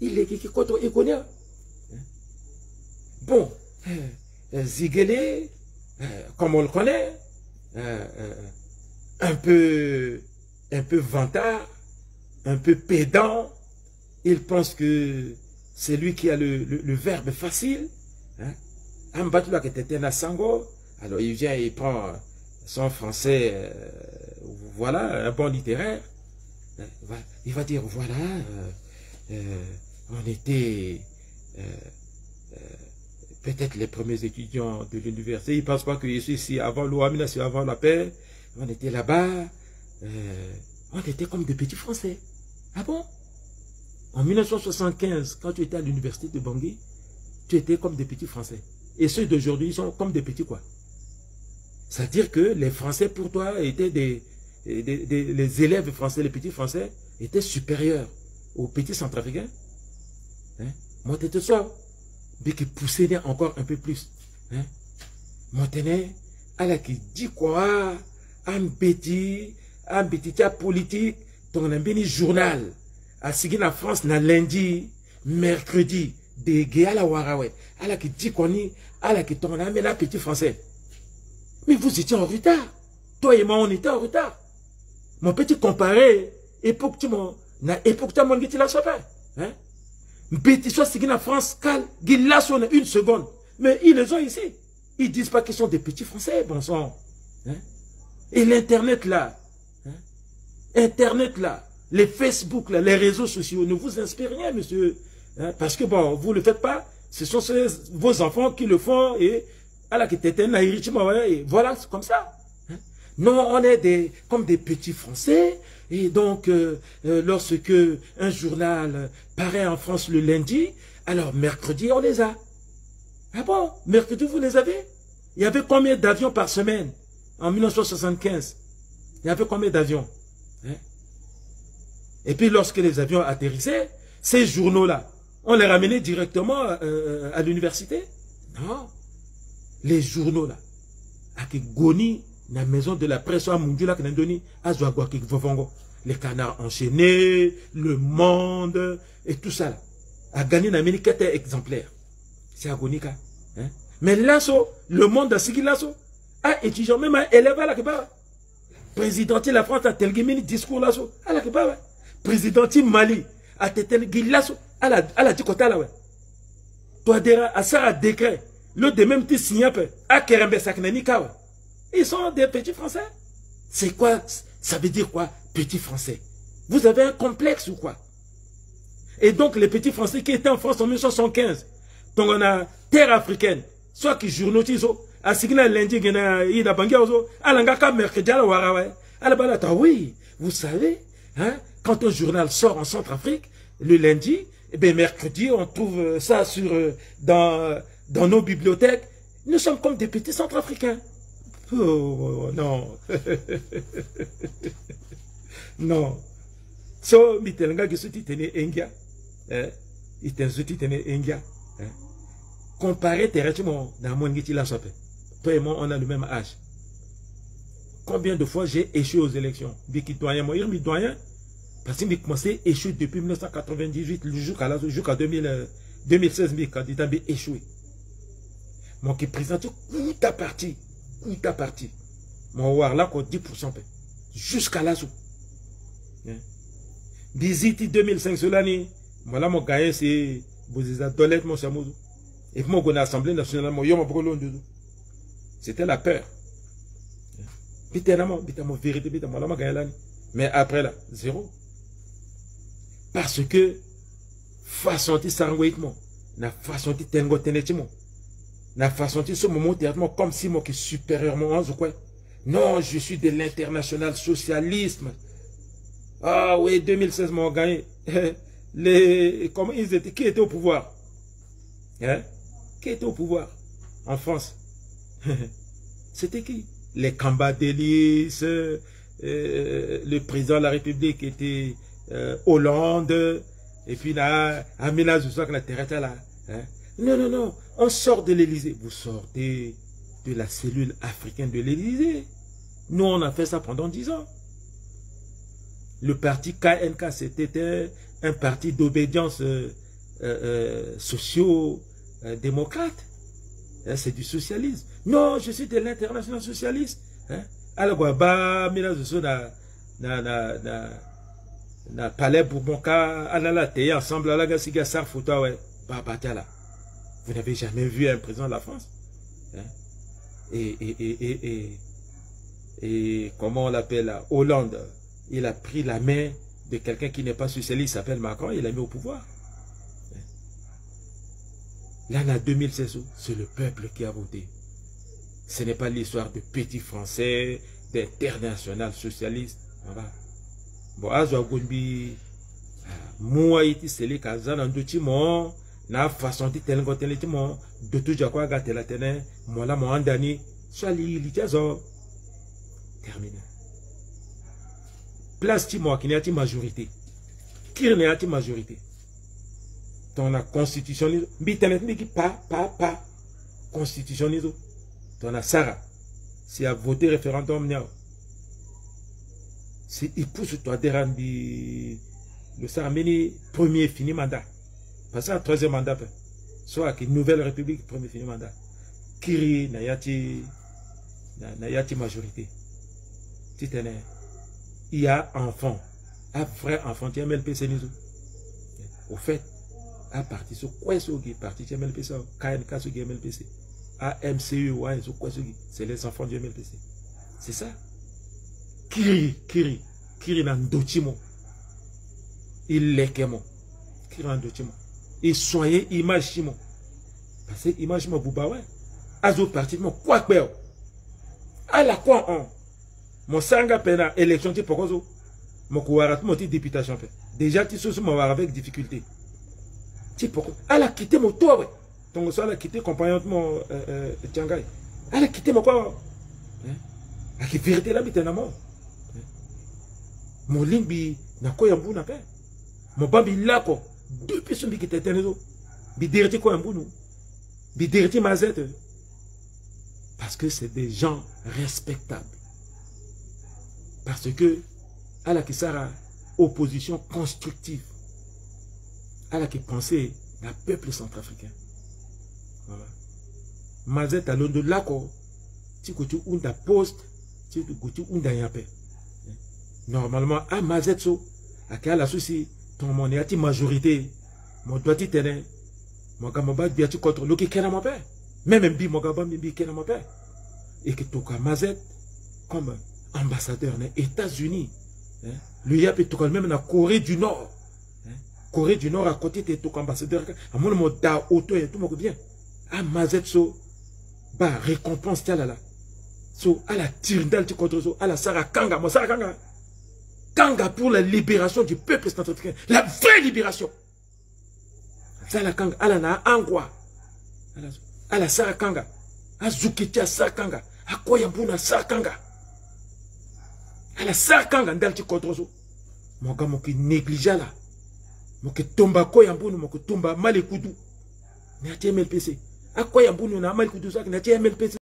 Il est qui contre Econia. Bon, Ziguele, comme on le connaît, un peu vantard, un peu pédant. Il pense que c'est lui qui a le verbe facile. Ambatula qui était un Sango. Alors il vient, il prend son français, voilà, un bon littéraire. Il va dire, voilà, on était peut-être les premiers étudiants de l'université. Il ne pense pas que je suis ici avant l'OAMINA, avant la paix. On était là-bas. On était comme des petits Français. Ah bon? En 1975, quand tu étais à l'université de Bangui, tu étais comme des petits Français. Et ceux d'aujourd'hui, ils sont comme des petits quoi? C'est-à-dire que les Français, pour toi, étaient les élèves français, les petits Français, étaient supérieurs aux petits Centrafricains. Moi, tu étais ça. Mais qui poussait encore un peu plus. Montenay, elle qui dit quoi? Un petit politique, ton un journal. À Sigin en France, na lundi, mercredi, de Géala Warawe. Elle qui dit qu'on est, elle qui ton un petit français. Mais vous étiez en retard. Toi et moi, on était en retard. Mon petit comparé, époque tu m'as, na époque tu m'as dit la chapelle. Petit soit Sigin en France, cal, Gila sonne une seconde. Mais ils les ont ici. Ils disent pas qu'ils sont des petits français, bon sang. Et l'internet là, Internet là, les Facebook là, les réseaux sociaux ne vous inspirent rien, monsieur. Parce que bon, vous ne le faites pas, ce sont vos enfants qui le font et voilà, c'est comme ça. Non, on est comme des petits Français. Et donc, lorsque un journal paraît en France le lundi, alors mercredi, on les a. Ah bon? Mercredi, vous les avez? Il y avait combien d'avions par semaine en 1975? Il y avait combien d'avions? Et puis, lorsque les avions atterrissaient, ces journaux-là, on les ramenait directement à l'université? Non. Les journaux-là, à Goni, la maison de la presse, à Mundula, les canards enchaînés, le monde, et tout ça. Là. À gagner la Amérique exemplaire. C'est à Gonika. Mais là, le monde a signé là, a étudié, même à élève à la Keba. Président de la France a tel discours là, à la Keba. Président de Mali a tel là, à la Dikota là, ouais. Toi, à ça, à décret. Le de même petit signé à Kerembe Saknanika, ouais. Ils sont des petits Français. C'est quoi? Ça veut dire quoi, petits Français? Vous avez un complexe ou quoi? Et donc, les petits Français qui étaient en France en 1975, donc on a terre africaine, soit qui journalisent, à Signa lundi, il y a Bangaozo, à l'Angaka mercredi, à la Warawe, à la Balata. Oui, vous savez, hein, quand un journal sort en Centrafrique, le lundi, eh bien, mercredi, on trouve ça dans nos bibliothèques. Nous sommes comme des petits Centrafricains. Oh, non. Non. So, mitelanga qui tene engia. Tene engia. Comparé directement dans mon guiti la sope. Toi et moi, on a le même âge. Combien de fois j'ai échoué aux élections? Biki doyen, moi, il doyen. Parce que j'ai commencé à échouer depuis 1998 jusqu'à 2016, mes candidats ont échoué. Moi qui présente tout à partie. Mon war là, 10%. Jusqu'à là. Visite 2005 sur l'année. Moi là, mon gagné, c'est Bozisa Dolette, mon chamouzou. Et puis, mon Assemblée nationale, mon yom, c'était la peur. Bitellement, vérité, bitellement, là, mon gagné l'année. Mais après là, zéro. Parce que, façon de s'envoyer, la façon de tengo tenetimo, la façon de ce moment théâtre, comme si moi qui supérieurement en quoi. Non, je suis de l'international socialisme. Ah oui, 2016, mon gagné. Comment ils étaient, qui était au pouvoir? Hein? Qui était au pouvoir en France? C'était qui? Les Cambadélis, le président de la République était Hollande, et puis là, Amina Zouzak, la terre là. Hein? Non, on sort de l'Élysée. Vous sortez de la cellule africaine de l'Élysée. Nous, on a fait ça pendant 10 ans. Le parti KNK, c'était un parti d'obédience socio-démocrate. C'est du socialisme. Non, je suis de l'international socialiste. Alors, na palais Bourbonka, alala teye ensemble, alala siga sar photo, ouais, là. Vous n'avez jamais vu un président de la France? Et comment on l'appelle, Hollande, il a pris la main de quelqu'un qui n'est pas socialiste, il s'appelle Macron, il l'a mis au pouvoir. Là, en 2016, c'est le peuple qui a voté. Ce n'est pas l'histoire de petits Français, d'international socialiste. Voilà. Bon, azo gombi moi iti seli kazana ndoti mo na façon ti tel ngotel ti mo de tout jakwa ga tel atene mo la mo andani swali li tiazo terminé. Place ti mo qui n'est majorité. Qui n'est majorité. Dans la constitution bi tenet mi ki pa constitution ni dans la Sarah si a voté référendum nia. Si il pousse toi de rendre le Sarameni premier fini mandat. Parce que troisième mandat, soit une nouvelle république, premier fini mandat. Kiri Nayati majorité. Il y a enfant, un vrai enfant qui a MLPC. Au fait, à partir de quoi est-ce parti de MLPC, KNK sur MLPC, AMCU, c'est les enfants du MLPC. C'est ça. Kiri nan dotimo. Il lekemo. Kiri nan dotimo. Il soigne image chimo. Parce que image mo bouba ouais. Azo parti mo quoi kweo. Ala quoi on. Mon sanga pena élection ti pokozo. Mo kuwarat mo ti députation pe. Déjà ti sous mo war avec difficulté. Ti poko. Ala quitter mo toi ouais. Donc ça ala quitter compagnon mo Tiangai. Ala quitter mo quoi. A qui vérité là bitena mo. Mon limbi na ko yambu na pe. Mon bambi lako depuis son bi kitete nezo. Bi deriti ko yambu nou. Bi deriti mazette. Parce que c'est des gens respectables. Parce que à la qui sera opposition constructive. À la qui pensait le peuple centrafricain. Voilà. Mazette à l'onde lako. Tu coutu unda poste, tu coutu unda yape. Normalement, à Mazetso, à la souci, ton mon est majorité, mon doigt de terrain, mon gamaba bien tu contre le qui est mon père. Même bi mon gaba bi qui est mon père. Et que tu as Mazet comme ambassadeur des États-Unis. Le yap est même dans la Corée du Nord. Corée du Nord à côté de ton ambassadeur. À mon mot da auto et tout le monde bien. À Mazetso, bah récompense là là. So à la tirindal tu contre so à la Sarah Kanga, mon Sarah Kanga. Kanga pour la libération du peuple centrafricain. La vraie libération. Ça la Kanga. À la na angwa. À la Sarah Kanga. À Zukitia Sarah Kanga. À Koyambuna Sarah Kanga. À la Sarah Kanga. Ndalti Kodrozo. Mon gars, mon qui négligea là. Mon qui tomba Koyambuna. Mon qui tomba Malekudu. N'a-t-il MLPC. À Koyambuna n'a Malekudu ça. N'a-t-il MLPC.